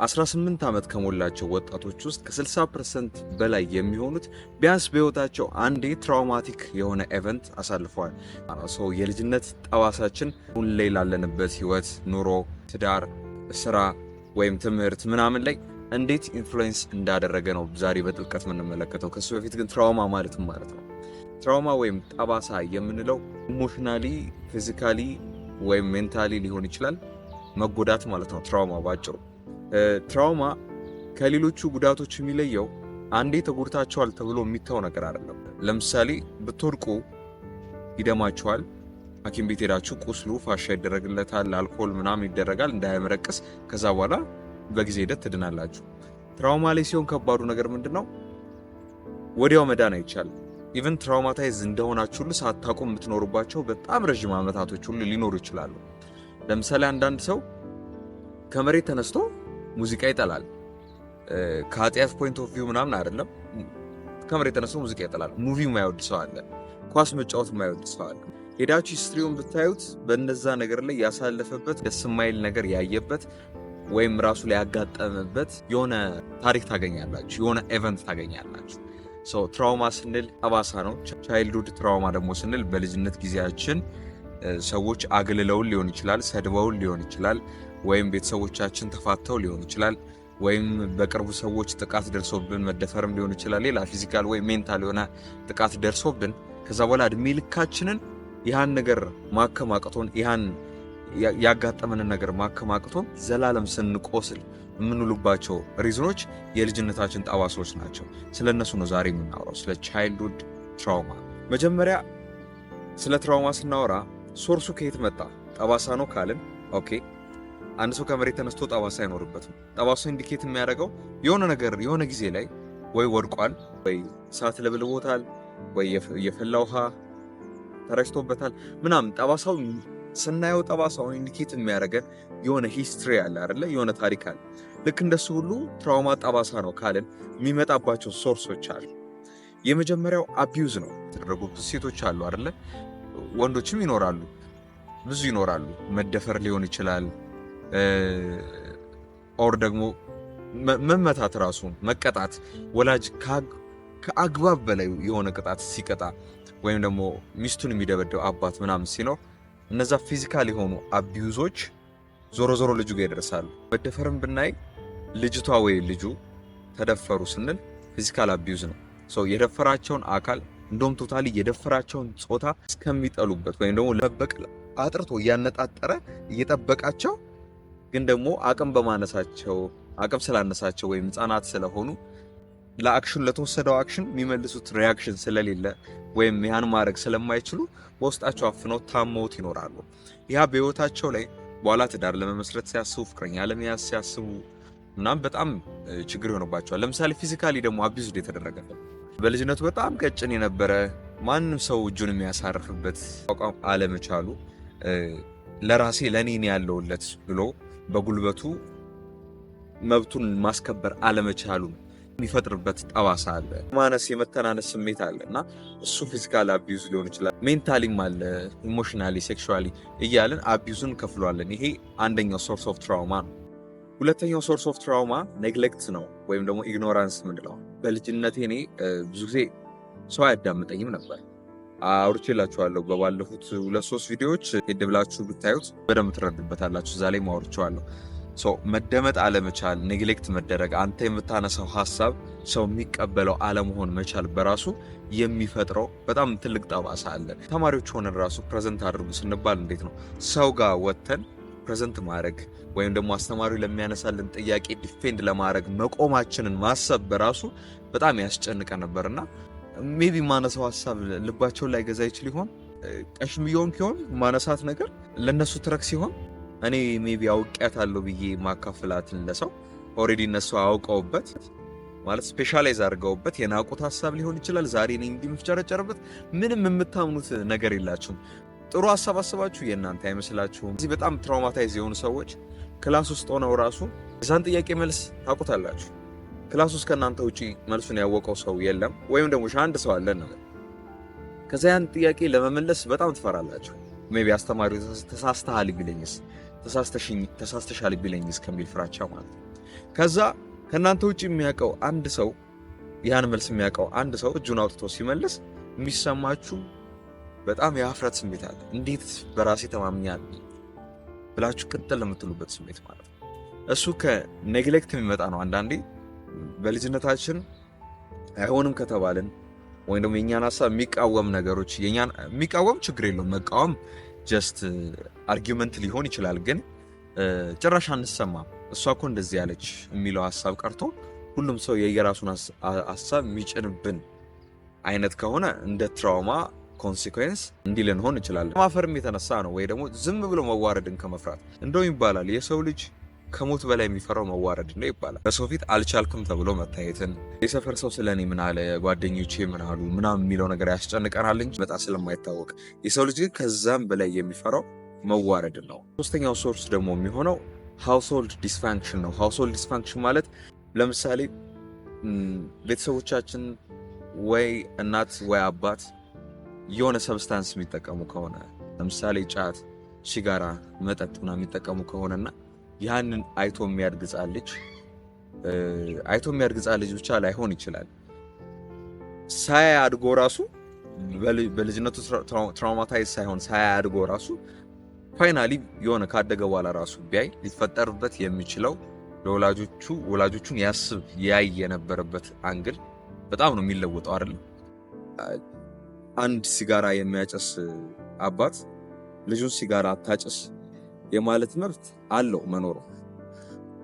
18 ዓመት ከሞላቸው ወጣቶች ውስጥ ከ60% በላይ የሚሆኑት ቢያንስ በህይወታቸው አንዴ ትራውማቲክ የሆነ ኢቨንት አሳልፈዋል። ሰው የልጅነት ጠባሳችን ሁን ላይ ላለንበት ህይወት፣ ኑሮ፣ ትዳር፣ ስራ ወይም ትምህርት ምናምን ላይ እንዴት ኢንፍሉዌንስ እንዳደረገ ነው ዛሬ በጥልቀት የምንመለከተው። ከሱ በፊት ግን ትራውማ ማለት ነው። ትራውማ ወይም ጠባሳ የምንለው ኢሞሽናሊ፣ ፊዚካሊ ወይም ሜንታሊ ሊሆን ይችላል መጎዳት ማለት ነው። ትራውማ ባጭሩ ትራውማ ከሌሎቹ ጉዳቶች የሚለየው አንዴ ተጎድታቸዋል ተብሎ የሚታው ነገር አይደለም። ለምሳሌ ብትወድቁ ይደማቸዋል፣ ሐኪም ቤት ሄዳችሁ ቁስሉ ፋሻ ይደረግለታል፣ አልኮል ምናምን ይደረጋል እንዳያመረቅስ፣ ከዛ በኋላ በጊዜ ሂደት ትድናላችሁ። ትራውማ ላይ ሲሆን ከባዱ ነገር ምንድነው? ወዲያው መዳን አይቻልም። ኢቭን ትራውማታይዝ እንደሆናችሁ ሁሉ ሳታውቁ የምትኖሩባቸው በጣም ረጅም ዓመታቶች ሁሉ ሊኖሩ ይችላሉ። ለምሳሌ አንዳንድ ሰው ከመሬት ተነስቶ ሙዚቃ ይጠላል። ከኃጢአት ፖይንት ኦፍ ቪው ምናምን አይደለም። ከመሬት ተነስቶ ሙዚቃ ይጠላል። ሙቪ የማይወድ ሰው አለ። ኳስ መጫወት የማይወድ ሰው አለ። ሄዳችሁ ሂስትሪውን ብታዩት በእነዛ ነገር ላይ ያሳለፈበት ደስ የማይል ነገር ያየበት ወይም ራሱ ላይ ያጋጠመበት የሆነ ታሪክ ታገኛላችሁ፣ የሆነ ኢቨንት ታገኛላችሁ። ትራውማ ስንል ጠባሳ ነው። ቻይልድሁድ ትራውማ ደግሞ ስንል በልጅነት ጊዜያችን ሰዎች አግልለውን ሊሆን ይችላል፣ ሰድበውን ሊሆን ይችላል፣ ወይም ቤተሰቦቻችን ተፋተው ሊሆን ይችላል፣ ወይም በቅርቡ ሰዎች ጥቃት ደርሶብን መደፈርም ሊሆን ይችላል። ሌላ ፊዚካል ወይም ሜንታል የሆነ ጥቃት ደርሶብን ከዛ በኋላ እድሜ ልካችንን ይህን ነገር ማከማቀቶን ይህን ያጋጠመንን ነገር ማከማቀቶን ዘላለም ስንቆስል የምንውሉባቸው ሪዝኖች የልጅነታችን ጠባሳዎች ናቸው። ስለነሱ ነው ዛሬ የምናወራው፣ ስለ ቻይልድሁድ ትራውማ። መጀመሪያ ስለ ትራውማ ስናወራ ሶርሱ ከየት መጣ? ጠባሳ ነው ካልን ኦኬ፣ አንድ ሰው ከመሬት ተነስቶ ጠባሳ አይኖርበትም። ጠባሳው ኢንዲኬት የሚያደርገው የሆነ ነገር የሆነ ጊዜ ላይ ወይ ወድቋል፣ ወይ እሳት ለብልቦታል፣ ወይ የፈላ ውሃ ተረጭቶበታል ምናምን። ጠባሳው ስናየው ጠባሳውን ኢንዲኬት የሚያደርገን የሆነ ሂስትሪ አለ አይደለ? የሆነ ታሪክ አለ። ልክ እንደሱ ሁሉ ትራውማ ጠባሳ ነው ካልን የሚመጣባቸው ሶርሶች አሉ። የመጀመሪያው አቢዩዝ ነው። የተደረጉ ሴቶች አሉ አይደለ? ወንዶችም ይኖራሉ፣ ብዙ ይኖራሉ። መደፈር ሊሆን ይችላል፣ ኦር ደግሞ መመታት፣ ራሱ መቀጣት፣ ወላጅ ከአግባብ በላይ የሆነ ቅጣት ሲቀጣ፣ ወይም ደግሞ ሚስቱን የሚደበደው አባት ምናምን ሲኖር፣ እነዛ ፊዚካል የሆኑ አቢዩዞች ዞሮ ዞሮ ልጁ ጋር ይደርሳሉ። መደፈርም ብናይ ልጅቷ ወይ ልጁ ተደፈሩ ስንል ፊዚካል አቢዩዝ ነው። የደፈራቸውን አካል እንደውም ቶታሊ የደፈራቸውን ጾታ እስከሚጠሉበት ወይም ደግሞ ለመበቀል አጥርቶ እያነጣጠረ እየጠበቃቸው፣ ግን ደግሞ አቅም ስላነሳቸው ወይም ህጻናት ስለሆኑ ለአክሽን ለተወሰደው አክሽን የሚመልሱት ሪያክሽን ስለሌለ ወይም ያን ማድረግ ስለማይችሉ በውስጣቸው አፍነው ታመውት ይኖራሉ። ያ በህይወታቸው ላይ በኋላ ትዳር ለመመስረት ሲያስቡ፣ ፍቅረኛ ለመያዝ ሲያስቡ እናም በጣም ችግር ይሆንባቸዋል። ለምሳሌ ፊዚካሊ ደግሞ አቢዩዝድ የተደረገ በልጅነቱ በጣም ቀጭን የነበረ ማንም ሰው እጁን የሚያሳርፍበት አቋም አለመቻሉ፣ ለራሴ ለኔ ያለውለት ብሎ በጉልበቱ መብቱን ማስከበር አለመቻሉ የሚፈጥርበት ጠባሳ አለ። ማነስ የመተናነስ ስሜት አለ እና እሱ ፊዚካል አቢዩዝ ሊሆን ይችላል። ሜንታሊም አለ፣ ኢሞሽናሊ፣ ሴክሹዋሊ እያልን አቢዩዝን ከፍሏለን። ይሄ አንደኛው ሶርስ ኦፍ ትራውማ ነው። ሁለተኛው ሶርስ ኦፍ ትራውማ ኔግሌክት ነው ወይም ደግሞ ኢግኖራንስ ምንለው። በልጅነቴ እኔ ብዙ ጊዜ ሰው አያዳምጠኝም ነበር። አውርቼላችኋለሁ በባለፉት 2-3 ቪዲዮዎች፣ ሄድ ብላችሁ ብታዩት በደንብ ትረዱበታላችሁ። እዛ ላይ ማውርቼዋለሁ። መደመጥ አለመቻል፣ ኔግሌክት መደረግ፣ አንተ የምታነሳው ሀሳብ ሰው የሚቀበለው አለመሆን መቻል በራሱ የሚፈጥረው በጣም ትልቅ ጠባሳ አለ። ተማሪዎች ሆነን ራሱ ፕሬዘንት አድርጉ ስንባል እንዴት ነው ሰው ጋር ወጥተን ፕሬዘንት ማድረግ ወይም ደግሞ አስተማሪው ለሚያነሳልን ጥያቄ ዲፌንድ ለማድረግ መቆማችንን ማሰብ በራሱ በጣም ያስጨንቀ ነበርና ሜቢ ማነሳው ሀሳብ ልባቸውን ላይ ገዛ ይችል ይሆን? ቀሽምየውን ኪሆን ማነሳት ነገር ለነሱ ትረክ ሲሆን እኔ ሜቢ አውቄያታለሁ ብዬ ማካፈላትን ለሰው ኦሬዲ እነሱ አውቀውበት ማለት ስፔሻላይዝ አድርገውበት የናቁት ሀሳብ ሊሆን ይችላል። ዛሬ እኔ እንዲምፍጨረጨርበት ምንም የምታምኑት ነገር የላችሁም። ጥሩ ሀሳብ አስባችሁ የእናንተ አይመስላችሁም። እዚህ በጣም ትራውማታይዝ የሆኑ ሰዎች ክላስ ውስጥ ሆነው ራሱ የዛን ጥያቄ መልስ ታውቁታላችሁ። ክላስ ውስጥ ከእናንተ ውጪ መልሱን ያወቀው ሰው የለም፣ ወይም ደግሞ አንድ ሰው አለ ነው። ከዛ ያን ጥያቄ ለመመለስ በጣም ትፈራላችሁ። ሜቢ አስተማሪው ተሳስተሃል ቢለኝስ፣ ተሳስተሻል ቢለኝስ ከሚል ፍራቻ ማለት ነው። ከዛ ከናንተ ውጪ የሚያውቀው አንድ ሰው ያን መልስ የሚያውቀው አንድ ሰው እጁን አውጥቶ ሲመልስ የሚሰማችሁ በጣም የሀፍረት ስሜት አለ። እንዴት በራሴ ተማምኛለሁ ብላችሁ ቅጥል የምትሉበት ስሜት ማለት ነው። እሱ ከኔግሌክት የሚመጣ ነው። አንዳንዴ በልጅነታችን አይሆንም ከተባልን ወይም ደግሞ የኛን ሀሳብ የሚቃወም ነገሮች የሚቃወም ችግር የለውም መቃወም ጀስት አርጊውመንት ሊሆን ይችላል። ግን ጭራሽ አንሰማም። እሷ እኮ እንደዚህ ያለች የሚለው ሀሳብ ቀርቶ ሁሉም ሰው የየራሱን ሀሳብ የሚጭንብን አይነት ከሆነ እንደ ትራውማ ኮንሲኩዌንስ እንዲህ ልንሆን እንችላለን። ማፈርም የተነሳ ነው ወይ ደግሞ ዝም ብሎ መዋረድን ከመፍራት እንደውም ይባላል የሰው ልጅ ከሞት በላይ የሚፈራው መዋረድ ነው ይባላል። በሰው ፊት አልቻልክም ተብሎ መታየትን፣ የሰፈር ሰው ስለኔ ምን አለ፣ ጓደኞቼ ምን አሉ ምናምን የሚለው ነገር ያስጨንቀናል እንጂ በጣም ስለማይታወቅ የሰው ልጅ ግን ከዛም በላይ የሚፈራው መዋረድን ነው። ሶስተኛው ሶርስ ደግሞ የሚሆነው ሃውስሆልድ ዲስፋንክሽን ነው። ሃውስሆልድ ዲስፋንክሽን ማለት ለምሳሌ ቤተሰቦቻችን ወይ እናት ወይ አባት የሆነ ሰብስታንስ የሚጠቀሙ ከሆነ ለምሳሌ ጫት፣ ሲጋራ፣ መጠጥና የሚጠቀሙ ከሆነና ያንን አይቶ የሚያድግ ልጅ ብቻ ላይሆን ይችላል ሳያድጎ ራሱ በልጅነቱ ትራውማታይዝ ሳይሆን ሳያድጎ ራሱ ፋይናሊ የሆነ ካደገ በኋላ ራሱ ቢያይ ሊፈጠርበት የሚችለው ወላጆቹን ያስብ ያይ የነበረበት አንግል በጣም ነው የሚለወጠው አይደል? አንድ ሲጋራ የሚያጨስ አባት ልጁን ሲጋራ አታጨስ የማለት መብት አለው መኖሩ፣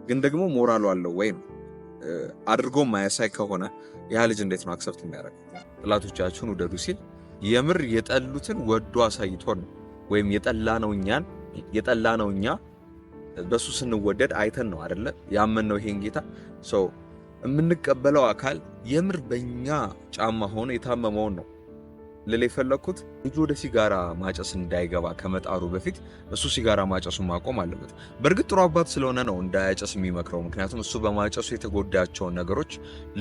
ግን ደግሞ ሞራሉ አለው ወይም አድርጎ ማያሳይ ከሆነ ያ ልጅ እንዴት ነው አክሰፕት የሚያደርገው? ጥላቶቻችሁን ውደዱ ሲል የምር የጠሉትን ወዶ አሳይቶን ነው ወይም የጠላነው እኛ በሱ ስንወደድ አይተን ነው አይደለ ያመንነው ይሄን ጌታ ሰው የምንቀበለው አካል የምር በእኛ ጫማ ሆኖ የታመመውን ነው ልል የፈለኩት። ልጁ ወደ ሲጋራ ማጨስ እንዳይገባ ከመጣሩ በፊት እሱ ሲጋራ ማጨሱን ማቆም አለበት። በእርግጥ ጥሩ አባት ስለሆነ ነው እንዳያጨስ የሚመክረው፣ ምክንያቱም እሱ በማጨሱ የተጎዳቸውን ነገሮች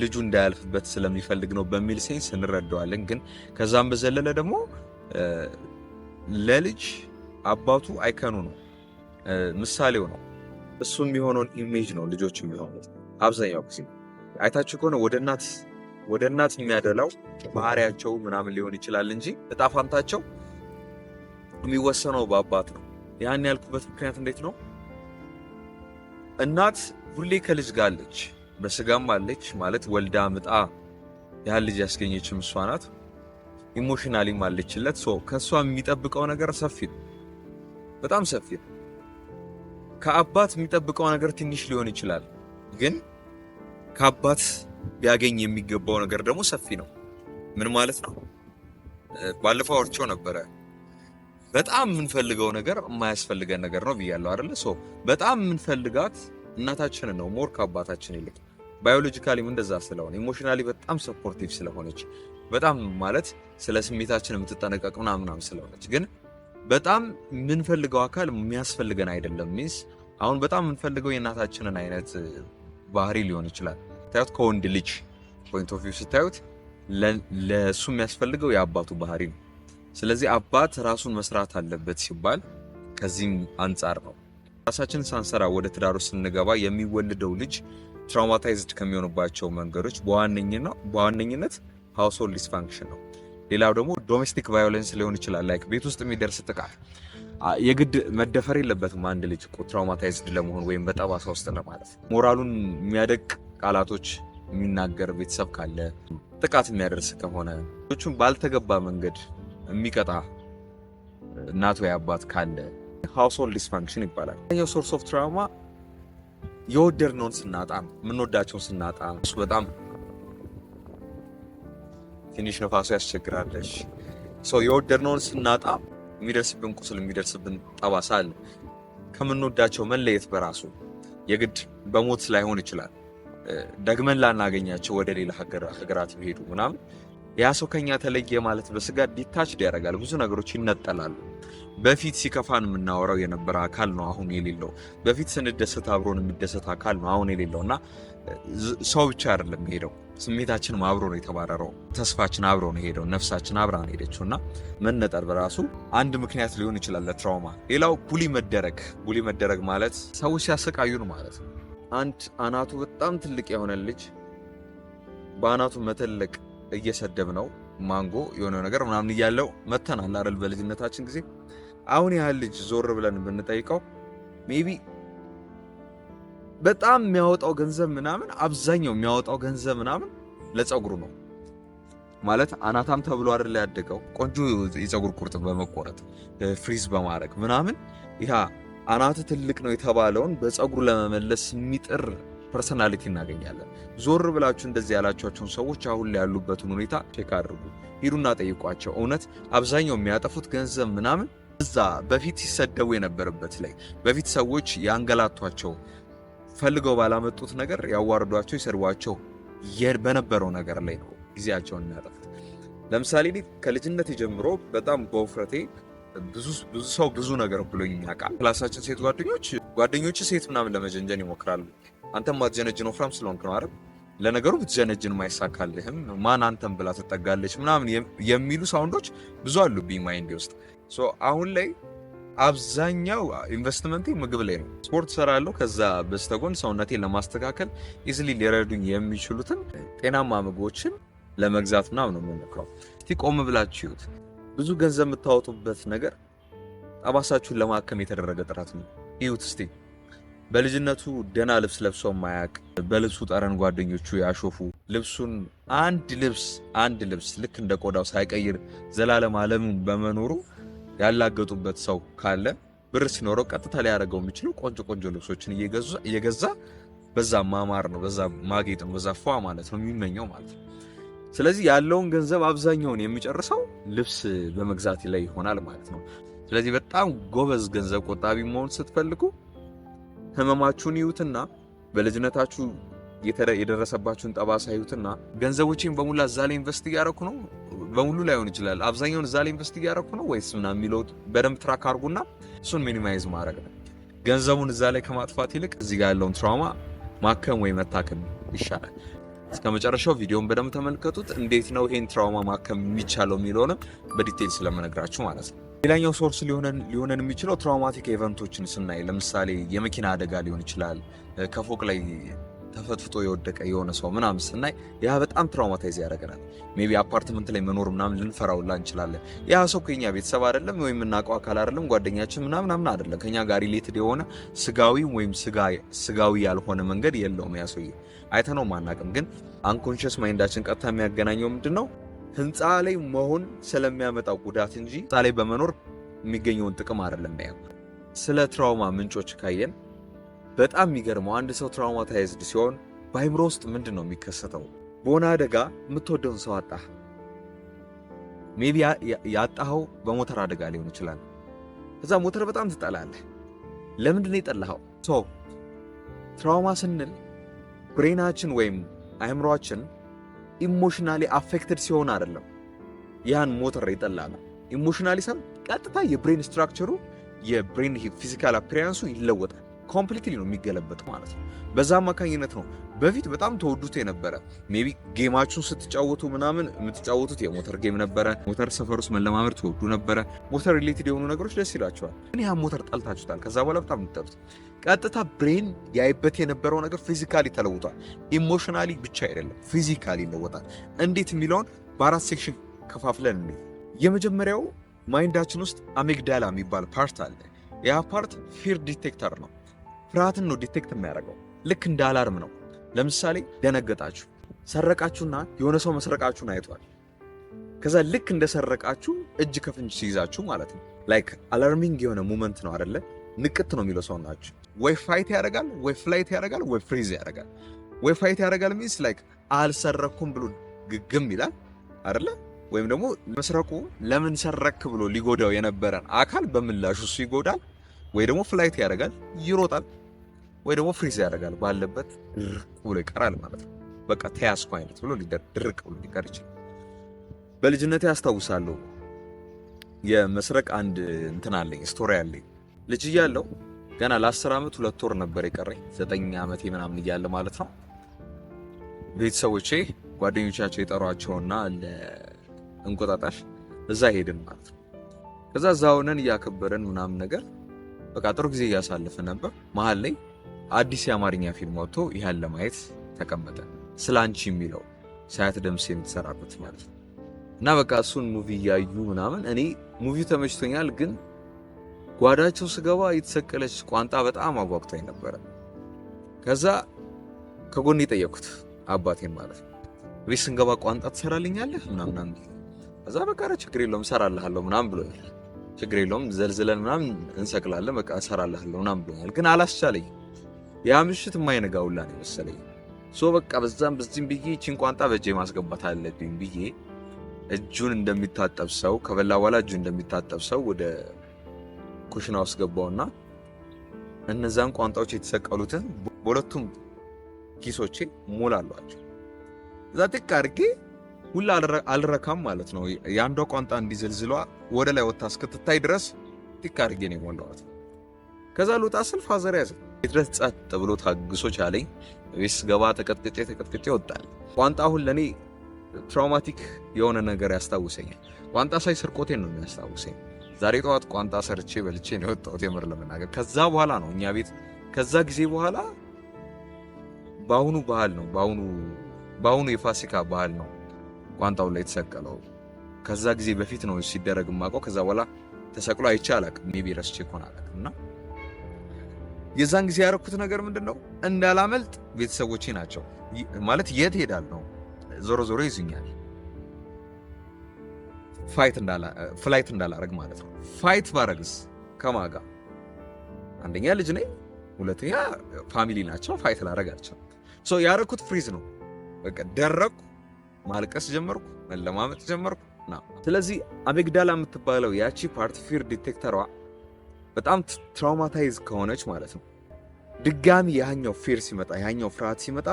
ልጁ እንዳያልፍበት ስለሚፈልግ ነው በሚል ሴንስ እንረዳዋለን። ግን ከዛም በዘለለ ደግሞ ለልጅ አባቱ አይከኑ ነው፣ ምሳሌው ነው። እሱ የሚሆነውን ኢሜጅ ነው ልጆች የሚሆኑት። አብዛኛው ጊዜ አይታችሁ ከሆነ ወደ እናት የሚያደላው ባህሪያቸው ምናምን ሊሆን ይችላል እንጂ እጣ ፋንታቸው የሚወሰነው በአባት ነው። ያን ያልኩበት ምክንያት እንዴት ነው? እናት ሁሌ ከልጅ ጋር አለች፣ በስጋም አለች ማለት ወልዳ ምጣ ያን ልጅ ያስገኘችም እሷ ናት። ኢሞሽናሊም አለችለት። ከእሷ የሚጠብቀው ነገር ሰፊ ነው፣ በጣም ሰፊ ነው። ከአባት የሚጠብቀው ነገር ትንሽ ሊሆን ይችላል፣ ግን ከአባት ቢያገኝ የሚገባው ነገር ደግሞ ሰፊ ነው። ምን ማለት ነው? ባለፈው አውርቼው ነበረ። በጣም የምንፈልገው ነገር የማያስፈልገን ነገር ነው ብያለሁ አይደለ? በጣም የምንፈልጋት እናታችንን ነው ሞር ከአባታችን ይልቅ። ባዮሎጂካሊም እንደዛ ስለሆነ ኢሞሽናሊ በጣም ሰፖርቲቭ ስለሆነች በጣም ማለት ስለ ስሜታችን የምትጠነቀቅ ምናምን ስለሆነች፣ ግን በጣም የምንፈልገው አካል የሚያስፈልገን አይደለም። ሚንስ አሁን በጣም የምንፈልገው የእናታችንን አይነት ባህሪ ሊሆን ይችላል። ታዩት ከወንድ ልጅ ፖይንት ኦፍ ቪው ስታዩት ለሱ የሚያስፈልገው የአባቱ ባህሪ ነው። ስለዚህ አባት ራሱን መስራት አለበት ሲባል ከዚህም አንጻር ነው። ራሳችን ሳንሰራ ወደ ትዳር ውስጥ ስንገባ የሚወልደው ልጅ ትራውማታይዝድ ከሚሆኑባቸው መንገዶች በዋነኝነት ሃውስሆልድ ዲስፋንክሽን ነው። ሌላው ደግሞ ዶሜስቲክ ቫዮለንስ ሊሆን ይችላል። ላይክ ቤት ውስጥ የሚደርስ ጥቃት። የግድ መደፈር የለበትም አንድ ልጅ ትራውማታይዝድ ለመሆን ወይም በጠባሳ ውስጥ ለማለት። ሞራሉን የሚያደቅ ቃላቶች የሚናገር ቤተሰብ ካለ፣ ጥቃት የሚያደርስ ከሆነ፣ ልጆቹን ባልተገባ መንገድ የሚቀጣ እናት ወይ አባት ካለ ሃውስሆልድ ዲስፋንክሽን ይባላል። ይሄው ሶርስ ኦፍ ትራውማ የወደድነውን ስናጣ፣ የምንወዳቸውን ስናጣ፣ እሱ በጣም ትንሽ ነፋሱ ያስቸግራለሽ። የወደድነውን ስናጣ የሚደርስብን ቁስል፣ የሚደርስብን ጠባሳ አለ። ከምንወዳቸው መለየት በራሱ የግድ በሞት ላይሆን ይችላል። ደግመን ላናገኛቸው ወደ ሌላ ሀገራት ቢሄዱ ምናምን ያ ሰው ከኛ ተለየ ማለት በስጋ ዲታችድ ያደርጋል። ብዙ ነገሮች ይነጠላሉ። በፊት ሲከፋን የምናወራው የነበረ አካል ነው አሁን የሌለው። በፊት ስንደሰት አብሮን የሚደሰት አካል ነው አሁን የሌለው እና ሰው ብቻ አይደለም ሄደው፣ ስሜታችንም አብሮ ነው የተባረረው። ተስፋችን አብሮ ነው ሄደው፣ ነፍሳችን አብራ ነው ሄደችው እና መነጠል በራሱ አንድ ምክንያት ሊሆን ይችላል ለትራውማ። ሌላው ቡሊ መደረግ ማለት ሰዎች ሲያሰቃዩን ማለት ነው። አንድ አናቱ በጣም ትልቅ የሆነ ልጅ በአናቱ መተለቅ እየሰደብ ነው ማንጎ የሆነ ነገር ምናምን እያለው መተናል አይደል በልጅነታችን ጊዜ። አሁን ያህል ልጅ ዞር ብለን ብንጠይቀው ሜቢ በጣም የሚያወጣው ገንዘብ ምናምን አብዛኛው የሚያወጣው ገንዘብ ምናምን ለፀጉሩ ነው ማለት አናታም ተብሎ አይደል ያደገው ቆንጆ የፀጉር ቁርጥ በመቆረጥ ፍሪዝ በማድረግ ምናምን ይሄ አናት ትልቅ ነው የተባለውን በፀጉሩ ለመመለስ የሚጥር ፐርሰናሊቲ እናገኛለን። ዞር ብላችሁ እንደዚህ ያላችኋቸውን ሰዎች አሁን ላይ ያሉበትን ሁኔታ ቼክ አድርጉ፣ ሂዱና ጠይቋቸው። እውነት አብዛኛው የሚያጠፉት ገንዘብ ምናምን እዛ በፊት ሲሰደቡ የነበረበት ላይ በፊት ሰዎች ያንገላቷቸው ፈልገው ባላመጡት ነገር ያዋርዷቸው ይሰድቧቸው በነበረው ነገር ላይ ነው ጊዜያቸውን የሚያጠፉት። ለምሳሌ እኔ ከልጅነት ጀምሮ በጣም በውፍረቴ ብዙ ሰው ብዙ ነገር ብሎኝ ያውቃል። ክላሳችን ሴት ጓደኞች ሴት ምናምን ለመጀንጀን ይሞክራሉ። አንተም ማትጀነጅን ወፍራም ስለሆንክ ነው አይደል? ለነገሩ ብትጀነጅን ማይሳካልህም ማን አንተም ብላ ትጠጋለች ምናምን የሚሉ ሳውንዶች ብዙ አሉብኝ ማይንድ ውስጥ። አሁን ላይ አብዛኛው ኢንቨስትመንቴ ምግብ ላይ ነው። ስፖርት ሰራለሁ። ከዛ በስተጎን ሰውነቴን ለማስተካከል ኢዝሊ ሊረዱኝ የሚችሉትን ጤናማ ምግቦችን ለመግዛት ምናምን ነው የምሞክረው። እስቲ ቆም ብላችሁ ይዩት። ብዙ ገንዘብ የምታወጡበት ነገር ጠባሳችሁን ለማከም የተደረገ ጥረት ነው። ይዩት እስቲ። በልጅነቱ ደህና ልብስ ለብሶ ማያቅ፣ በልብሱ ጠረን ጓደኞቹ ያሾፉ፣ ልብሱን አንድ ልብስ ልክ እንደ ቆዳው ሳይቀይር ዘላለም ዓለሙን በመኖሩ ያላገጡበት ሰው ካለ ብር ሲኖረው ቀጥታ ሊያደርገው የሚችለው ቆንጆ ልብሶችን እየገዛ በዛ ማማር ነው፣ በዛ ማጌጥ ነው፣ በዛ ፏ ማለት ነው የሚመኘው ማለት ነው። ስለዚህ ያለውን ገንዘብ አብዛኛውን የሚጨርሰው ልብስ በመግዛት ላይ ይሆናል ማለት ነው። ስለዚህ በጣም ጎበዝ ገንዘብ ቆጣቢ መሆን ስትፈልጉ ህመማችሁን ይዩትና በልጅነታችሁ የደረሰባችሁን ጠባሳ ይዩትና ገንዘቦችን በሙላ እዛ ላይ ኢንቨስት እያደረኩ ነው፣ በሙሉ ላይሆን ይችላል፣ አብዛኛውን እዛ ላይ ኢንቨስት እያደረኩ ነው ወይስ ምናምን የሚለው በደንብ ትራክ አድርጉና እሱን ሚኒማይዝ ማድረግ ነው። ገንዘቡን እዛ ላይ ከማጥፋት ይልቅ እዚህ ጋር ያለውን ትራውማ ማከም ወይ መታከም ይሻላል። እስከ መጨረሻው ቪዲዮን በደንብ ተመልከቱት። እንዴት ነው ይሄን ትራውማ ማከም የሚቻለው የሚለውንም በዲቴል ስለምነግራችሁ ማለት ነው። ሌላኛው ሶርስ ሊሆነን የሚችለው ትራውማቲክ ኢቨንቶችን ስናይ ለምሳሌ የመኪና አደጋ ሊሆን ይችላል። ከፎቅ ላይ ተፈትፍቶ የወደቀ የሆነ ሰው ምናምን ስናይ ያ በጣም ትራውማታይዝ ያደርገናል። ሜቢ አፓርትመንት ላይ መኖር ምናምን ልንፈራውላ እንችላለን። ያ ሰው ከኛ ቤተሰብ አይደለም ወይም የምናውቀው አካል አይደለም፣ ጓደኛችን ምናምን አይደለም፣ ከኛ ጋር ሪሌትድ የሆነ ስጋዊ ወይም ስጋዊ ያልሆነ መንገድ የለውም። ያ ሰውዬ አይተነው ማናቅም፣ ግን አንኮንሽስ ማይንዳችን ቀጥታ የሚያገናኘው ምንድነው ህንፃ ላይ መሆን ስለሚያመጣው ጉዳት እንጂ ህንፃ ላይ በመኖር የሚገኘውን ጥቅም አይደለም። ስለ ትራውማ ምንጮች ካየን በጣም የሚገርመው አንድ ሰው ትራውማታይዝድ ሲሆን በአይምሮ ውስጥ ምንድን ነው የሚከሰተው? በሆነ አደጋ የምትወደውን ሰው አጣህ። ሜቢ ያጣኸው በሞተር አደጋ ሊሆን ይችላል። ከዛ ሞተር በጣም ትጠላለህ። ለምንድን ነው የጠላኸው? ትራውማ ስንል ብሬናችን ወይም አይምሮአችን ኢሞሽናሊ አፌክትድ ሲሆን አይደለም ያን ሞተር ይጠላል። ኢሞሽናሊ ሰም ቀጥታ የብሬን ስትራክቸሩ የብሬን ፊዚካል አፒሪያንሱ ይለወጣል። ኮምፕሊትሊ ነው የሚገለበጥ ማለት ነው። በዛ አማካኝነት ነው በፊት በጣም ተወዱት የነበረ ሜቢ ጌማችሁን ስትጫወቱ ምናምን የምትጫወቱት የሞተር ጌም ነበረ። ሞተር ሰፈር ውስጥ መለማመድ ትወዱ ነበረ። ሞተር ሪሌትድ የሆኑ ነገሮች ደስ ይላቸዋል። ግን ያ ሞተር ጠልታችሁታል። ከዛ በኋላ በጣም የምትጠሉት ቀጥታ ብሬን ያይበት የነበረው ነገር ፊዚካሊ ተለውጧል። ኢሞሽናሊ ብቻ አይደለም ፊዚካሊ ይለወጣል። እንዴት የሚለውን በአራት ሴክሽን ከፋፍለን እንዴ። የመጀመሪያው ማይንዳችን ውስጥ አሜግዳላ የሚባል ፓርት አለ። ያ ፓርት ፊር ዲቴክተር ነው። ፍርሃትን ነው ዲቴክት የሚያደርገው። ልክ እንደ አላርም ነው። ለምሳሌ ደነገጣችሁ፣ ሰረቃችሁና የሆነ ሰው መስረቃችሁን አይቷል። ከዛ ልክ እንደሰረቃችሁ እጅ ከፍንጅ ሲይዛችሁ ማለት ነው። ላይክ አላርሚንግ የሆነ ሙመንት ነው አይደለ? ንቅት ነው የሚለው ሰው ናችሁ። ወይ ፋይት ያደርጋል፣ ወይ ፍላይት ያደርጋል፣ ወይ ፍሪዝ ያደርጋል። ወይ ፋይት ያደርጋል ሚንስ ላይክ አልሰረኩም ብሎ ግግም ይላል አይደለ? ወይም ደግሞ መስረቁ ለምን ሰረክ ብሎ ሊጎዳው የነበረን አካል በምላሹ እሱ ይጎዳል። ወይ ደግሞ ፍላይት ያደርጋል ይሮጣል፣ ወይ ደግሞ ፍሪዝ ያደርጋል ባለበት ድርቅ ብሎ ይቀራል ማለት ነው። በቃ ተያዝኩ አይነት ብሎ ድርቅ ብሎ ሊቀር ይችላል። በልጅነቴ አስታውሳለሁ የመስረቅ አንድ እንትን አለኝ፣ ስቶሪ አለኝ። ልጅ እያለሁ ገና ለ10 ዓመት 2 ወር ነበር የቀረኝ፣ 9 ዓመቴ ምናምን እያለ ማለት ነው። ቤተሰቦቼ ጓደኞቻቸው የጠሯቸውና ለእንቆጣጣሽ እዛ ሄድን ማለት ነው። ከዛ እዛ ሆነን እያከበረን ምናምን ነገር በቃ ጥሩ ጊዜ እያሳለፈ ነበር። መሀል ላይ አዲስ የአማርኛ ፊልም ወጥቶ ይህን ለማየት ተቀመጠ። ስላንቺ የሚለው ሳያት ደምሴ የምትሰራበት ማለት ነው። እና በቃ እሱን ሙቪ እያዩ ምናምን እኔ ሙቪው ተመችቶኛል፣ ግን ጓዳቸው ስገባ የተሰቀለች ቋንጣ በጣም አጓጉታኝ ነበረ። ከዛ ከጎን የጠየኩት አባቴን ማለት ነው ቤት ስንገባ ቋንጣ ትሰራልኛለህ ምናምን። ከዛ በቃ ችግር የለውም እሰራልሃለሁ ምናምን ብሎኛል። ችግር የለውም ዘልዝለን ምናምን እንሰቅላለን በቃ እሰራልሃለሁ ምናምን ብሎኛል። ግን አላስቻለኝ። ያ ምሽት የማይነጋ ሁላ ነው መሰለኝ። በቃ በዛም በዚህም ብዬ እቺን ቋንጣ በእጄ ማስገባት አለብኝ ብዬ እጁን እንደሚታጠብ ሰው ከበላ በኋላ እጁን እንደሚታጠብ ሰው ወደ ኩሽና ውስጥ ገባውና እነዛን ቋንጣዎች የተሰቀሉትን በሁለቱም ኪሶቼ ሞላሏቸው። እዛ ጥቅ አድርጌ ሁላ አልረካም ማለት ነው። የአንዷ ቋንጣ እንዲዘልዝሏ ወደ ላይ ወጣ እስክትታይ ድረስ ጥቅ አድርጌ ነው የሞላዋት። ከዛ ልውጣ ስል ፋዘር ያዘ። ድረስ ጸጥ ብሎ ታግሶ ቻለኝ። ቤት ስገባ ተቀጥቅጬ ወጣል። ቋንጣ አሁን ለኔ ትራውማቲክ የሆነ ነገር ያስታውሰኛል። ቋንጣ ሳይ ስርቆቴን ነው የሚያስታውሰኝ። ዛሬ ጠዋት ቋንጣ ሰርቼ በልቼ ነው የወጣሁት የምር ለመናገር። ከዛ በኋላ ነው እኛ ቤት ከዛ ጊዜ በኋላ በአሁኑ ባህል ነው በአሁኑ የፋሲካ ባህል ነው ቋንጣው ላይ የተሰቀለው። ከዛ ጊዜ በፊት ነው ሲደረግ የማውቀው። ከዛ በኋላ ተሰቅሎ አይቼ አላውቅም። ሜቢ ረስቼ እኮ ነው አላውቅም። እና የዛን ጊዜ ያደረኩት ነገር ምንድነው እንዳላመልጥ ቤተሰቦቼ ናቸው ማለት የት ሄዳል ነው ዞሮ ዞሮ ይዙኛል። ፍላይት እንዳላረግ ማለት ነው። ፋይት ባረግስ ከማጋ አንደኛ ልጅ ነኝ፣ ሁለተኛ ፋሚሊ ናቸው። ፋይት ላረጋቸው ያደረኩት ፍሪዝ ነው። በቃ ደረቁ፣ ማልቀስ ጀመርኩ፣ መለማመጥ ጀመርኩ። ስለዚህ አሜግዳላ የምትባለው ያቺ ፓርት ፊር ዲቴክተሯ በጣም ትራውማታይዝ ከሆነች ማለት ነው ድጋሚ ያኛው ፊር ሲመጣ ያኛው ፍርሃት ሲመጣ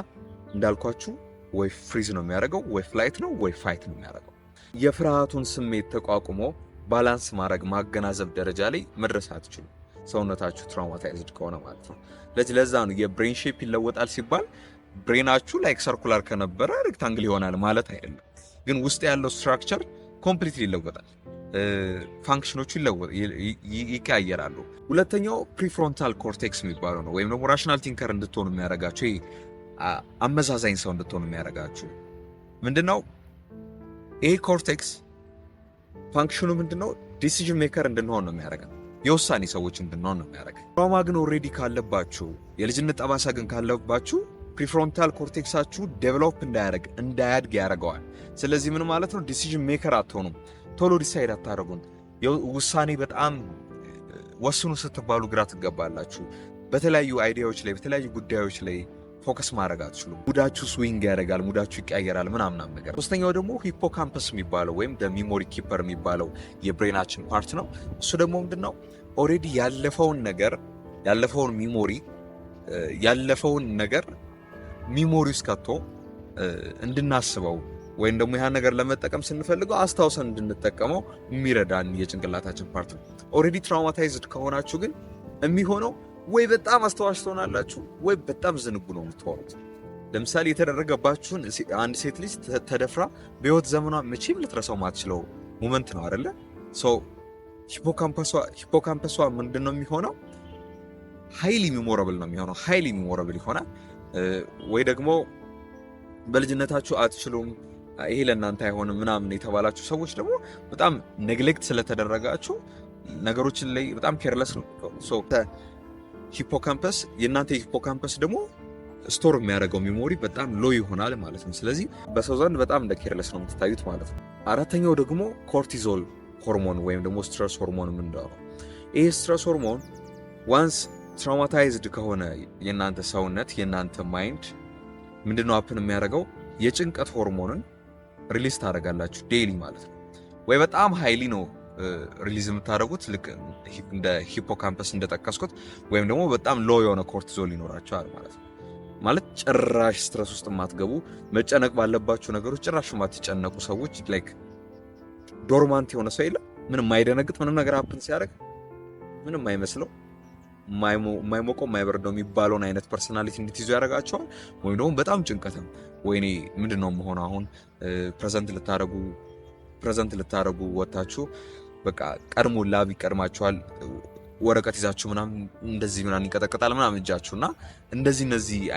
እንዳልኳችሁ ወይ ፍሪዝ ነው የሚያደርገው፣ ወይ ፍላይት ነው፣ ወይ ፋይት ነው የሚያደርገው። የፍርሃቱን ስሜት ተቋቁሞ ባላንስ ማድረግ ማገናዘብ ደረጃ ላይ መድረስ አትችሉም ሰውነታችሁ ትራውማታይዝድ ከሆነ ማለት ነው። ለዛ ነው የብሬን ሼፕ ይለወጣል ሲባል ብሬናችሁ ላይክ ሰርኩላር ከነበረ ሬክታንግል ይሆናል ማለት አይደለም። ግን ውስጥ ያለው ስትራክቸር ኮምፕሊትሊ ይለወጣል። ፋንክሽኖቹ ይቀያየራሉ። ሁለተኛው ፕሪፍሮንታል ኮርቴክስ የሚባለው ነው፣ ወይም ደግሞ ራሽናል ቲንከር እንድትሆኑ የሚያደርጋችሁ አመዛዛኝ ሰው እንድትሆኑ የሚያደርጋችሁ ምንድነው? ይሄ ኮርቴክስ ፋንክሽኑ ምንድነው? ዲሲዥን ሜከር እንድንሆን ነው የሚያደርገን፣ የውሳኔ ሰዎች እንድንሆን ነው የሚያደርገን። ትራውማ ግን ኦልሬዲ ካለባችሁ፣ የልጅነት ጠባሳ ግን ካለባችሁ ፕሪፍሮንታል ኮርቴክሳችሁ ዴቨሎፕ እንዳያድግ ያደርገዋል። ስለዚህ ምን ማለት ነው? ዲሲዥን ሜከር አትሆኑም፣ ቶሎ ዲሳይድ አታደርጉም። ውሳኔ በጣም ወስኑ ስትባሉ ግራ ትገባላችሁ። በተለያዩ አይዲያዎች ላይ በተለያዩ ጉዳዮች ላይ ፎከስ ማድረግ አትችሉም። ሙዳችሁ ስዊንግ ያደርጋል፣ ሙዳችሁ ይቀያየራል ምናምን ነገር። ሶስተኛው ደግሞ ሂፖካምፐስ የሚባለው ወይም ሚሞሪ ኪፐር የሚባለው የብሬናችን ፓርት ነው። እሱ ደግሞ ምንድነው? ኦልሬዲ ያለፈውን ነገር ሚሞሪ ውስጥ ከቶ እንድናስበው ወይም ደግሞ ያን ነገር ለመጠቀም ስንፈልገው አስታውሰን እንድንጠቀመው የሚረዳን የጭንቅላታችን ፓርት ነው። ኦልሬዲ ትራውማታይዝድ ከሆናችሁ ግን የሚሆነው ወይ በጣም አስተዋሽ ትሆናላችሁ ወይ በጣም ዝንጉ ነው የምትሆኑት። ለምሳሌ የተደረገባችሁን አንድ ሴት ልጅ ተደፍራ በህይወት ዘመኗ መቼም ልትረሳው ማትችለው ሞመንት ነው አይደለ? ሂፖካምፐሷ ምንድነው የሚሆነው? ሃይሊ ሚሞራብል ነው የሚሆነው። ሃይሊ ሚሞራብል ይሆናል። ወይ ደግሞ በልጅነታችሁ አትችሉም፣ ይሄ ለእናንተ አይሆንም ምናምን የተባላችሁ ሰዎች ደግሞ በጣም ኔግሌክት ስለተደረጋችሁ ነገሮችን ላይ በጣም ኬርለስ ነው። ሂፖካምፐስ የእናንተ ሂፖካምፐስ ደግሞ ስቶር የሚያደርገው ሚሞሪ በጣም ሎ ይሆናል ማለት ነው። ስለዚህ በሰው ዘንድ በጣም እንደ ኬርለስ ነው የምትታዩት ማለት ነው። አራተኛው ደግሞ ኮርቲዞል ሆርሞን ወይም ደግሞ ስትረስ ሆርሞን የምንለው ነው። ይህ ስትረስ ሆርሞን ዋንስ ትራውማታይዝድ ከሆነ የእናንተ ሰውነት የእናንተ ማይንድ ምንድነው አፕን የሚያደርገው? የጭንቀት ሆርሞንን ሪሊዝ ታደርጋላችሁ ዴይሊ ማለት ነው። ወይ በጣም ሃይሊ ነው ሪሊዝ የምታደርጉት ልክ እንደ ሂፖካምፐስ እንደጠቀስኩት፣ ወይም ደግሞ በጣም ሎ የሆነ ኮርቲዞል ይኖራቸዋል ማለት ነው። ማለት ጭራሽ ስትረስ ውስጥ የማትገቡ መጨነቅ ባለባችሁ ነገሮች ጭራሽ የማትጨነቁ ሰዎች ላይክ ዶርማንት የሆነ ሰው የለም። ምንም ማይደነግጥ ምንም ነገር አፕን ሲያደርግ ምንም አይመስለው ማይሞቀው ማይበርደው የሚባለውን አይነት ፐርሰናሊቲ እንድትይዙ ያደርጋቸዋል። ወይም ደግሞ በጣም ጭንቀትም ወይኔ ምንድነው መሆን አሁን ፕሬዘንት ልታደርጉ ወጣችሁ በቃ ቀድሞ ላብ ይቀድማችኋል። ወረቀት ይዛችሁ ምናምን እንደዚህ ምናምን ይቀጠቅጣል ምናምን እጃችሁና እንደዚህ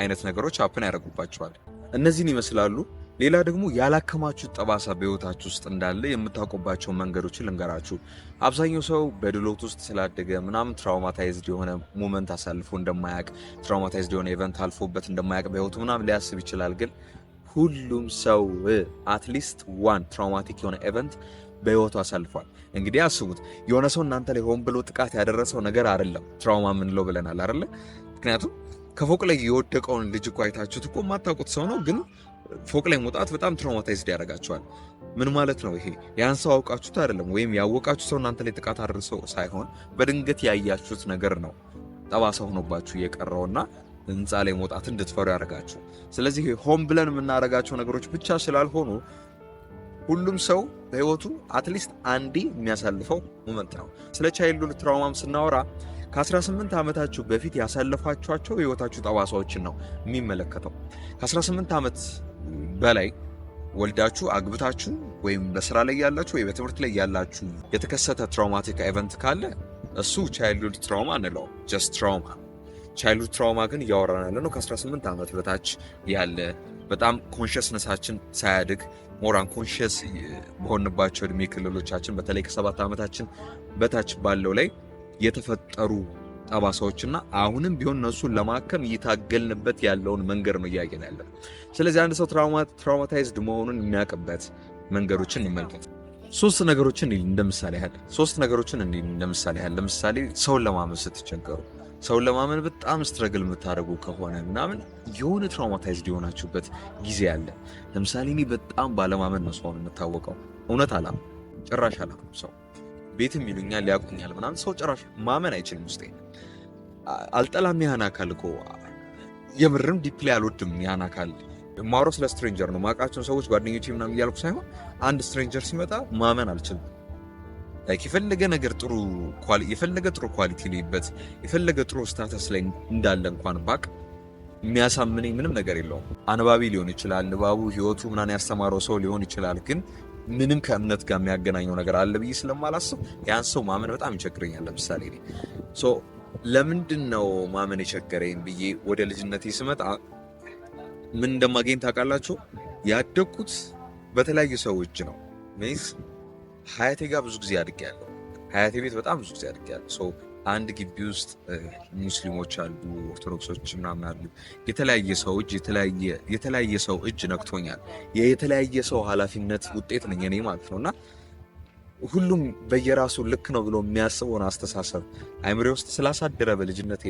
አይነት ነገሮች ሀፕን ያደርጉባችኋል። እነዚህን ይመስላሉ። ሌላ ደግሞ ያላከማችሁት ጠባሳ በህይወታችሁ ውስጥ እንዳለ የምታውቁባቸው መንገዶችን ልንገራችሁ። አብዛኛው ሰው በድሎት ውስጥ ስላደገ ምናምን ትራውማታይዝድ የሆነ ሞመንት አሳልፎ እንደማያውቅ፣ ትራውማታይዝድ የሆነ ኢቨንት አልፎበት እንደማያውቅ በህይወቱ ምናምን ሊያስብ ይችላል። ግን ሁሉም ሰው አትሊስት ዋን ትራውማቲክ የሆነ ኢቨንት በህይወቱ አሳልፏል። እንግዲህ አስቡት፣ የሆነ ሰው እናንተ ላይ ሆን ብሎ ጥቃት ያደረሰው ነገር አይደለም ትራውማ ምንለው ብለናል አይደለ? ምክንያቱም ከፎቅ ላይ የወደቀውን ልጅ እኮ አይታችሁት እኮ የማታውቁት ሰው ነው፣ ግን ፎቅ ላይ መውጣት በጣም ትራውማታይዝድ ያደርጋቸዋል። ምን ማለት ነው ይሄ? ያን ሰው አውቃችሁት አይደለም፣ ወይም ያወቃችሁ ሰው እናንተ ላይ ጥቃት አድርሰው ሳይሆን በድንገት ያያችሁት ነገር ነው ጠባሳ ሆኖባችሁ የቀረውና ህንፃ ላይ መውጣት እንድትፈሩ ያደርጋችሁ። ስለዚህ ሆን ብለን የምናደርጋቸው ነገሮች ብቻ ስላልሆኑ ሁሉም ሰው በህይወቱ አትሊስት አንዴ የሚያሳልፈው ሞመንት ነው። ስለ ቻይልድሁድ ትራውማም ስናወራ ከ18 ዓመታችሁ በፊት ያሳለፋችኋቸው የህይወታችሁ ጠባሳዎችን ነው የሚመለከተው። ከ18 ዓመት በላይ ወልዳችሁ አግብታችሁ ወይም በስራ ላይ ያላችሁ ወይ በትምህርት ላይ ያላችሁ የተከሰተ ትራውማቲክ ኢቨንት ካለ እሱ ቻይልድሁድ ትራውማ እንለው፣ ጀስት ትራውማ። ቻይልድሁድ ትራውማ ግን እያወራን ያለ ነው ከ18 ዓመት በታች ያለ በጣም ኮንሽስነሳችን ሳያድግ ሞራን ኮንሽስ በሆንባቸው እድሜ ክልሎቻችን በተለይ ከ7 ዓመታችን በታች ባለው ላይ የተፈጠሩ ጠባሳዎችና አሁንም ቢሆን እነሱን ለማከም እየታገልንበት ያለውን መንገድ ነው እያየን ያለን። ስለዚህ አንድ ሰው ትራውማታይዝድ መሆኑን የሚያውቅበት መንገዶችን እንመልከት። ሶስት ነገሮችን እንደምሳሌ ያህል ለምሳሌ ሰውን ለማመን ስትቸገሩ፣ ሰውን ለማመን በጣም ስትረግል የምታደርጉ ከሆነ ምናምን የሆነ ትራውማታይዝድ የሆናችሁበት ጊዜ አለ። ለምሳሌ እኔ በጣም ባለማመን ነው ሰውን የምታወቀው። እውነት አላም ጭራሽ አላም ሰው ቤትም ይሉኛል ያቁኛል ምናምን፣ ሰው ጭራሽ ማመን አይችልም። ውስጤ አልጠላም ያን አካል እኮ የምርም ዲፕሊ አልወድም ያን አካል። ማውራው ስለ ስትሬንጀር ነው። ማውቃቸውን ሰዎች ጓደኞቼ ምናምን እያልኩ ሳይሆን አንድ ስትሬንጀር ሲመጣ ማመን አልችልም። የፈለገ ነገር የፈለገ ጥሩ ኳሊቲ ሊበት የፈለገ ጥሩ ስታተስ ላይ እንዳለ እንኳን ባቅ የሚያሳምነኝ ምንም ነገር የለውም። አንባቢ ሊሆን ይችላል፣ ንባቡ ህይወቱ ምናምን ያስተማረው ሰው ሊሆን ይችላል። ግን ምንም ከእምነት ጋር የሚያገናኘው ነገር አለ ብዬ ስለማላስብ ያን ሰው ማመን በጣም ይቸግረኛል። ለምሳሌ ለምንድን ነው ማመን የቸገረኝ ብዬ ወደ ልጅነቴ ስመጣ ምን እንደማገኝ ታውቃላችሁ? ያደግኩት በተለያዩ ሰዎች ነው። ሀያቴ ጋር ብዙ ጊዜ አድጌያለሁ። ሀያቴ ቤት በጣም ብዙ ጊዜ አድጌያለሁ። አንድ ግቢ ውስጥ ሙስሊሞች አሉ፣ ኦርቶዶክሶች ምናምን አሉ። የተለያየ ሰው እጅ ነክቶኛል። የተለያየ ሰው ኃላፊነት ውጤት ነኝ እኔ ማለት ነውና ሁሉም በየራሱ ልክ ነው ብሎ የሚያስበውን አስተሳሰብ አይምሬ ውስጥ ስላሳደረ በልጅነቴ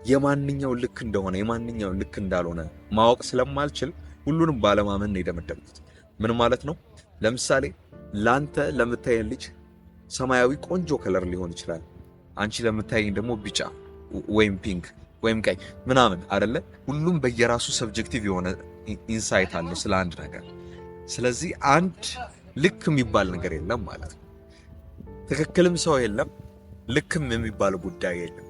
የማንኛው ልክ እንደሆነ የማንኛው ልክ እንዳልሆነ ማወቅ ስለማልችል ሁሉንም ባለማመን ነው የደመደምኩት። ምን ማለት ነው? ለምሳሌ ላንተ ለምታየን ልጅ ሰማያዊ ቆንጆ ከለር ሊሆን ይችላል። አንቺ ለምታየኝ ደግሞ ቢጫ ወይም ፒንክ ወይም ቀይ ምናምን አይደለ? ሁሉም በየራሱ ሰብጀክቲቭ የሆነ ኢንሳይት አለው ስለ አንድ ነገር። ስለዚህ አንድ ልክ የሚባል ነገር የለም ማለት ነው። ትክክልም ሰው የለም፣ ልክም የሚባል ጉዳይ የለም።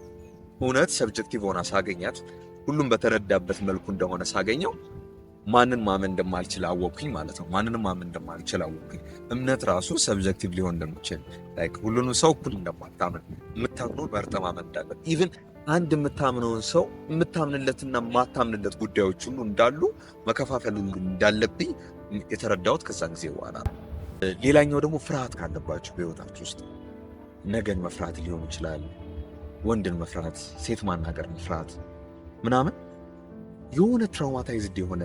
እውነት ሰብጀክቲቭ ሆና ሳገኛት፣ ሁሉም በተረዳበት መልኩ እንደሆነ ሳገኘው ማንን ማመን እንደማልችል አወቅኩኝ ማለት ነው። ማንንም ማመን እንደማልችል አወቅኩኝ። እምነት ራሱ ሰብጀክቲቭ ሊሆን እንደሚችል፣ ሁሉንም ሰው እኩል እንደማታመን የምታምነውን መርጠህ ማመን እንዳለብህ፣ ኢቭን አንድ የምታምነውን ሰው የምታምንለትና የማታምንለት ጉዳዮች ሁሉ እንዳሉ መከፋፈል ሁሉ እንዳለብኝ የተረዳሁት ከዛን ጊዜ በኋላ ነው። ሌላኛው ደግሞ ፍርሃት ካለባችሁ በህይወታችሁ ውስጥ ነገን መፍራት ሊሆን ይችላል። ወንድን መፍራት፣ ሴት ማናገር መፍራት ምናምን የሆነ ትራውማታይዝድ የሆነ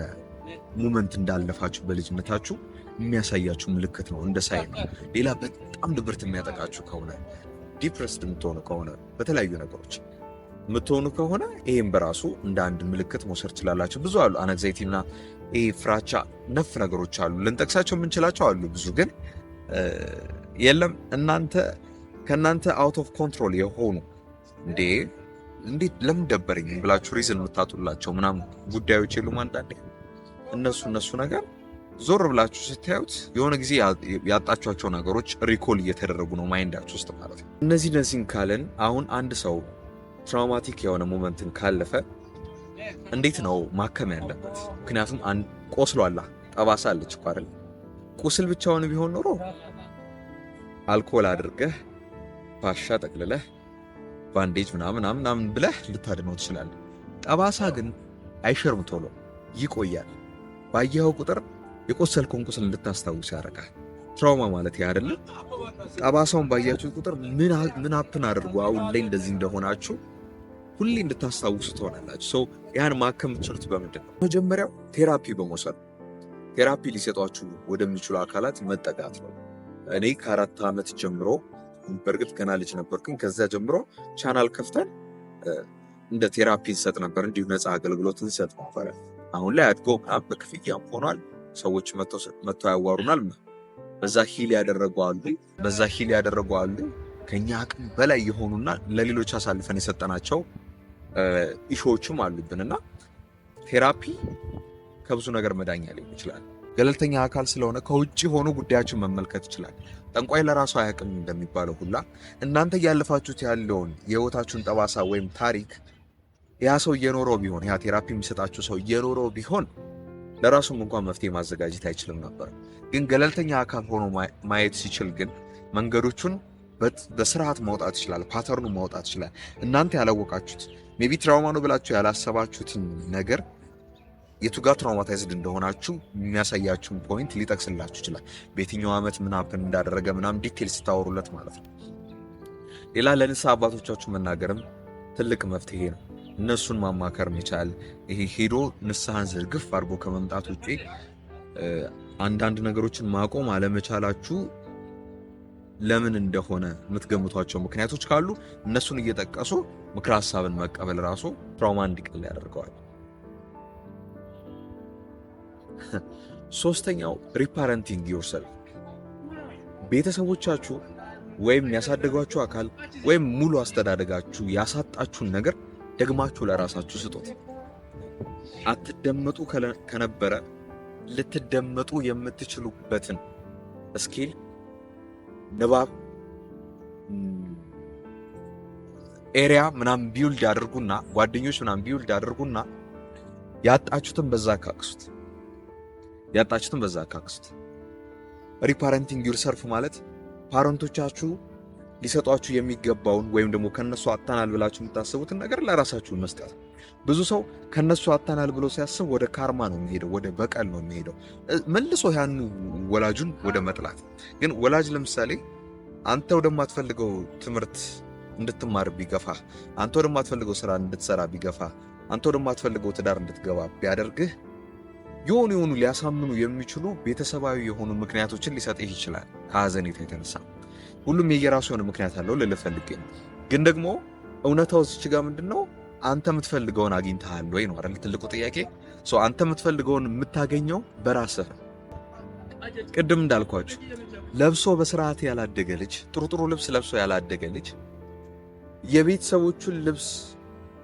ሞመንት እንዳለፋችሁ በልጅነታችሁ የሚያሳያችሁ ምልክት ነው። እንደ ሳይን ሌላ በጣም ድብርት የሚያጠቃችሁ ከሆነ፣ ዲፕረስድ የምትሆኑ ከሆነ፣ በተለያዩ ነገሮች የምትሆኑ ከሆነ ይህም በራሱ እንደ አንድ ምልክት መውሰድ ትችላላችሁ። ብዙ አሉ። አነግዛይቲና ፍራቻ ነፍ ነገሮች አሉ። ልንጠቅሳቸው የምንችላቸው አሉ ብዙ። ግን የለም ከእናንተ አውት ኦፍ ኮንትሮል የሆኑ እንዴት ለምን ደበረኝ ብላችሁ ሪዝን የምታጡላቸው ምናምን ጉዳዮች የሉም። አንዳንዴ እነሱ ነገር ዞር ብላችሁ ስታዩት የሆነ ጊዜ ያጣችኋቸው ነገሮች ሪኮል እየተደረጉ ነው ማይንዳችሁ ውስጥ ማለት ነው። እነዚህን ካለን አሁን አንድ ሰው ትራውማቲክ የሆነ ሞመንትን ካለፈ እንዴት ነው ማከም ያለበት? ምክንያቱም ቆስሎ አላ ጠባሳ አለች እኮ አይደል? ቁስል ብቻውን ቢሆን ኖሮ አልኮል አድርገህ ፋሻ ጠቅልለህ ባንዴጅ ምናምን ብለህ ልታድነው ትችላለህ። ጠባሳ ግን አይሸርም፣ ቶሎ ይቆያል። ባየኸው ቁጥር የቆሰልከውን ቁስል እንድታስታውስ ያደርጋል። ትራውማ ማለት ያ አይደለም። ጠባሳውን ባያችሁ ቁጥር ምን አፕን አድርጎ አሁን ላይ እንደዚህ እንደሆናችሁ ሁሌ እንድታስታውሱ ትሆናላችሁ። ያን ማከም የምትችሉት በምንድን ነው? መጀመሪያው ቴራፒ በመውሰድ ቴራፒ ሊሰጧችሁ ወደሚችሉ አካላት መጠጋት ነው። እኔ ከ4 ዓመት ጀምሮ በእርግጥ ገና ልጅ ነበርኩኝ። ከዚያ ጀምሮ ቻናል ከፍተን እንደ ቴራፒ እንሰጥ ነበር፣ እንዲሁ ነፃ አገልግሎት እንሰጥ ነበር። አሁን ላይ አድጎ በክፍያም ሆኗል። ሰዎች መጥተው ያዋሩናል። በዛ ሂል ያደረጉ አሉ። ከኛ አቅም በላይ የሆኑና ለሌሎች አሳልፈን የሰጠናቸው ኢሾዎችም አሉብንና ቴራፒ ከብዙ ነገር መዳኛ ሊሆን ይችላል። ገለልተኛ አካል ስለሆነ ከውጭ ሆኖ ጉዳያችን መመልከት ይችላል። ጠንቋይ ለራሱ አያውቅም እንደሚባለው ሁላ እናንተ እያለፋችሁት ያለውን የህይወታችሁን ጠባሳ ወይም ታሪክ ያ ሰው እየኖረው ቢሆን፣ ያ ቴራፒ የሚሰጣችሁ ሰው እየኖረው ቢሆን ለራሱም እንኳን መፍትሄ ማዘጋጀት አይችልም ነበር። ግን ገለልተኛ አካል ሆኖ ማየት ሲችል ግን መንገዶቹን በስርዓት ማውጣት ይችላል። ፓተርኑ ማውጣት ይችላል። እናንተ ያላወቃችሁት ሜቢ ትራውማ ነው ብላችሁ ያላሰባችሁትን ነገር የቱጋ ትራውማታይዝድ እንደሆናችሁ የሚያሳያችሁን ፖይንት ሊጠቅስላችሁ ይችላል። በየትኛው ዓመት ምን ሀፕን እንዳደረገ ምናምን ዲቴል ስታወሩለት ማለት ነው። ሌላ ለንስሐ አባቶቻችሁ መናገርም ትልቅ መፍትሄ ነው። እነሱን ማማከር መቻል፣ ይሄ ሄዶ ንስሐን ዝርግፍ አድርጎ ከመምጣት ውጪ አንዳንድ ነገሮችን ማቆም አለመቻላችሁ ለምን እንደሆነ የምትገምቷቸው ምክንያቶች ካሉ እነሱን እየጠቀሱ ምክረ ሀሳብን መቀበል ራሱ ትራውማ እንዲቀል ያደርገዋል። ሶስተኛው ሪፓረንቲንግ ዮርሰልፍ። ቤተሰቦቻችሁ ወይም ያሳደጓችሁ አካል ወይም ሙሉ አስተዳደጋችሁ ያሳጣችሁን ነገር ደግማችሁ ለራሳችሁ ስጡት። አትደመጡ ከነበረ ልትደመጡ የምትችሉበትን ስኪል፣ ንባብ፣ ኤሪያ ምናምን ቢውልድ አድርጉና ጓደኞች ምናምን ቢውልድ አድርጉና ያጣችሁትን በዛ አካክሱት። ሪፓረንቲንግ ዩርሰልፍ ማለት ፓረንቶቻችሁ ሊሰጧችሁ የሚገባውን ወይም ደግሞ ከነሱ አጣናል ብላችሁ የምታስቡትን ነገር ለራሳችሁ መስጠት። ብዙ ሰው ከነሱ አጣናል ብሎ ሲያስብ ወደ ካርማ ነው የሚሄደው፣ ወደ በቀል ነው የሚሄደው፣ መልሶ ያን ወላጁን ወደ መጥላት። ግን ወላጅ ለምሳሌ አንተ ወደማትፈልገው ትምህርት እንድትማር ቢገፋ፣ አንተ ወደማትፈልገው ስራ እንድትሰራ ቢገፋ፣ አንተ ወደማትፈልገው ትዳር እንድትገባ ቢያደርግህ የሆኑ ሊያሳምኑ የሚችሉ ቤተሰባዊ የሆኑ ምክንያቶችን ሊሰጥህ ይችላል። ከሀዘኔታ የተነሳ ሁሉም የየራሱ የሆነ ምክንያት አለው ልልፈልግ። ግን ደግሞ እውነታው እዚች ጋር ምንድነው? አንተ የምትፈልገውን አግኝተሃል ወይ ነው አይደል? ትልቁ ጥያቄ። አንተ የምትፈልገውን የምታገኘው በራስህ። ቅድም እንዳልኳችሁ ለብሶ በስርዓት ያላደገ ልጅ፣ ጥሩ ልብስ ለብሶ ያላደገ ልጅ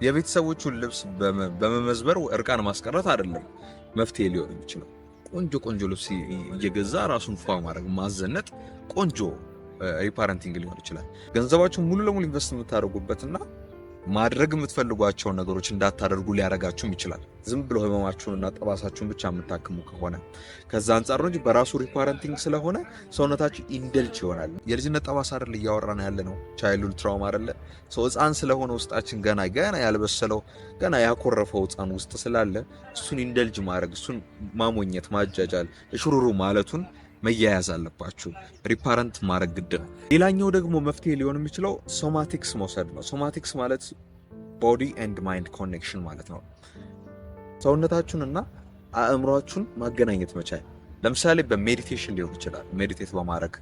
የቤተሰቦቹን ልብስ በመመዝበር እርቃን ማስቀረት አይደለም መፍትሄ ሊሆን የሚችለው። ቆንጆ ልብስ እየገዛ ራሱን ፏ ማድረግ፣ ማዘነጥ ቆንጆ ሪፓረንቲንግ ሊሆን ይችላል። ገንዘባችሁን ሙሉ ለሙሉ ኢንቨስት የምታደርጉበትና ማድረግ የምትፈልጓቸውን ነገሮች እንዳታደርጉ ሊያረጋችሁም ይችላል። ዝም ብሎ ህመማችሁንና ጠባሳችሁን ብቻ የምታክሙ ከሆነ ከዛ አንጻር ነው እንጂ በራሱ ሪፓረንቲንግ ስለሆነ ሰውነታችሁ ኢንደልጅ ይሆናል። የልጅነት ጠባሳ አይደል እያወራን ያለ ነው፣ ቻይልድ ትራውማ አይደለ። ህፃን ስለሆነ ውስጣችን ገና ያልበሰለው ገና ያኮረፈው ህፃን ውስጥ ስላለ እሱን ኢንደልጅ ማድረግ፣ እሱን ማሞኘት፣ ማጃጃል፣ እሽሩሩ ማለቱን መያያዝ አለባችሁ። ሪፓረንት ማድረግ ግድ ነው። ሌላኛው ደግሞ መፍትሄ ሊሆን የሚችለው ሶማቲክስ መውሰድ ነው። ሶማቲክስ ማለት ቦዲ ኤንድ ማይንድ ኮኔክሽን ማለት ነው። ሰውነታችሁንና አእምሯችሁን ማገናኘት መቻል። ለምሳሌ በሜዲቴሽን ሊሆን ይችላል። ሜዲቴት በማድረግ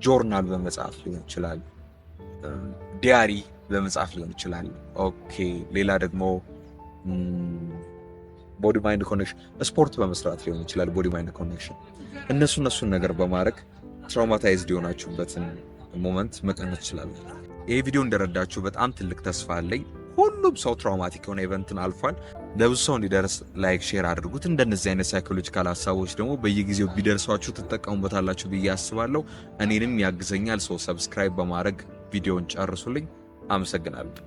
ጆርናል በመጻፍ ሊሆን ይችላል። ዲያሪ በመጻፍ ሊሆን ይችላል። ኦኬ። ሌላ ደግሞ ቦዲ ማይንድ ኮኔክሽን ስፖርት በመስራት ሊሆን ይችላል። ቦዲ ማይንድ ኮኔክሽን እነሱን ነገር በማድረግ ትራውማታይዝድ የሆናችሁበትን ሞመንት መቀነስ ይችላል። ይሄ ቪዲዮ እንደረዳችሁ በጣም ትልቅ ተስፋ አለኝ። ሁሉም ሰው ትራውማቲክ የሆነ ኢቨንትን አልፏል። ለብዙ ሰው እንዲደርስ ላይክ፣ ሼር አድርጉት። እንደነዚህ አይነት ሳይኮሎጂካል ሀሳቦች ደግሞ በየጊዜው ቢደርሷችሁ ትጠቀሙበታላችሁ ብዬ አስባለሁ። እኔንም ያግዘኛል። ሰው ሰብስክራይብ በማድረግ ቪዲዮን ጨርሱልኝ። አመሰግናለሁ።